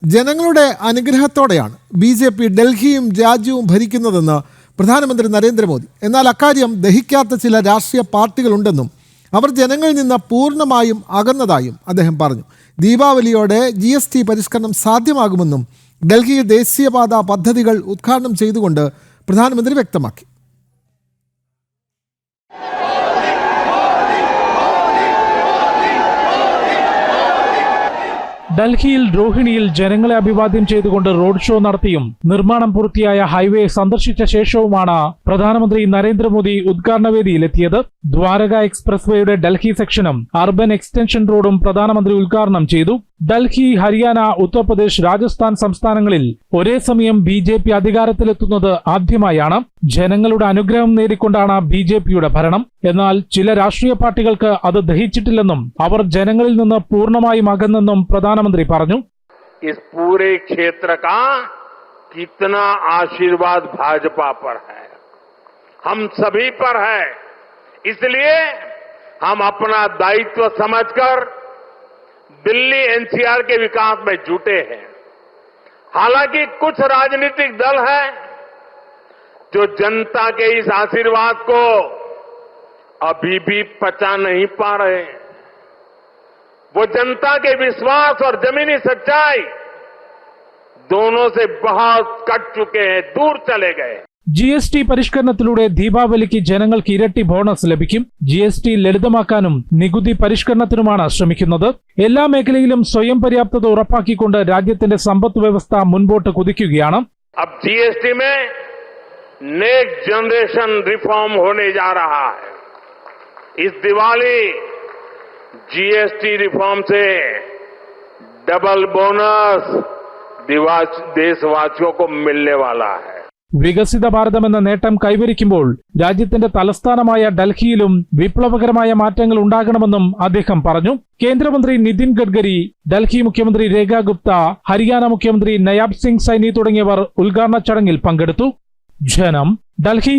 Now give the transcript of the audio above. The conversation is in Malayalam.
ജനങ്ങളുടെ അനുഗ്രഹത്തോടെയാണ് ബി.ജെ.പി. ഡൽഹിയും രാജ്യവും ഭരിക്കുന്നതെന്ന് പ്രധാനമന്ത്രി നരേന്ദ്രമോദി. എന്നാൽ അക്കാര്യം ദഹിക്കാത്ത ചില രാഷ്ട്രീയ പാർട്ടികളുണ്ടെന്നും അവർ ജനങ്ങളിൽ നിന്ന് പൂർണ്ണമായും അകന്നതായും അദ്ദേഹം പറഞ്ഞു. ദീപാവലിയോടെ GST പരിഷ്കരണം സാധ്യമാകുമെന്നും ഡൽഹിയിൽ ദേശീയപാത പദ്ധതികൾ ഉദ്ഘാടനം ചെയ്തുകൊണ്ട് പ്രധാനമന്ത്രി വ്യക്തമാക്കി. ഡൽഹിയിൽ രോഹിണിയിൽ ജനങ്ങളെ അഭിവാദ്യം ചെയ്തുകൊണ്ട് റോഡ് ഷോ നടത്തിയും നിർമ്മാണം പൂർത്തിയായ ഹൈവേ സന്ദർശിച്ച ശേഷവുമാണ് പ്രധാനമന്ത്രി നരേന്ദ്രമോദി ഉദ്ഘാടനവേദിയിലെത്തിയത്. ദ്വാരക എക്സ്പ്രസ് വേയുടെ ഡൽഹി സെക്ഷനും അർബൻ എക്സ്റ്റൻഷൻ റോഡും പ്രധാനമന്ത്രി ഉദ്ഘാടനം ചെയ്തു. ഡൽഹി, ഹരിയാന, ഉത്തർപ്രദേശ്, രാജസ്ഥാൻ സംസ്ഥാനങ്ങളിൽ ഒരേ സമയം BJP അധികാരത്തിലെത്തുന്നത് ആദ്യമായാണ്. ജനങ്ങളുടെ അനുഗ്രഹം നേടിക്കൊണ്ടാണ് BJPയുടെ ഭരണം. എന്നാൽ ചില രാഷ്ട്രീയ പാർട്ടികൾക്ക് അത് ദഹിച്ചിട്ടില്ലെന്നും അവർ ജനങ്ങളിൽ നിന്ന് പൂർണ്ണമായും അകന്നെന്നും പ്രധാനമന്ത്രി പറഞ്ഞു. इस पूरे क्षेत्र का कितना आशीर्वाद भाजपा पर है, हम सभी पर है. इसलिए हम अपना दायित्व समझकर दिल्ली NCR के विकास में जुटे हैं. हालांकि कुछ राजनीतिक दल हैं जो जनता के इस आशीर्वाद को अभी भी पचा नहीं पा रहे. वो जनता के विश्वास और जमीनी सच्चाई दोनों से बहुत कट चुके हैं, दूर चले गए. GST പരിഷ്കരണത്തിലൂടെ ദീപാവലിക്ക് ജനങ്ങൾക്ക് ഇരട്ടി ബോണസ് ലഭിക്കും. GST ലളിതമാക്കാനും നികുതി പരിഷ്കരണത്തിനുമാണ് ശ്രമിക്കുന്നത്. എല്ലാ മേഖലയിലും സ്വയം പര്യാപ്തത ഉറപ്പാക്കിക്കൊണ്ട് രാജ്യത്തിന്റെ സമ്പദ് വ്യവസ്ഥ മുൻപോട്ട് കുതിക്കുകയാണ്. अब GST में नेक्स्ट जनरेशन रिफॉर्म होने जा रहा है. इस दिवाली GST रिफॉर्म से डबल बोनस देशवासियों को मिलने वाला है. വികസിത ഭാരതം എന്ന നേട്ടം കൈവരിക്കുമ്പോൾ രാജ്യത്തിന്റെ തലസ്ഥാനമായ ഡൽഹിയിലും വിപ്ലവകരമായ മാറ്റങ്ങൾ ഉണ്ടാകണമെന്നും അദ്ദേഹം പറഞ്ഞു. കേന്ദ്രമന്ത്രി നിതിൻ ഗഡ്കരി, ഡൽഹി മുഖ്യമന്ത്രി രേഖ ഗുപ്ത, ഹരിയാന മുഖ്യമന്ത്രി നയാബ് സിംഗ് സൈനി തുടങ്ങിയവർ ഉദ്ഘാടന ചടങ്ങിൽ പങ്കെടുത്തു. ജനം, ഡൽഹി.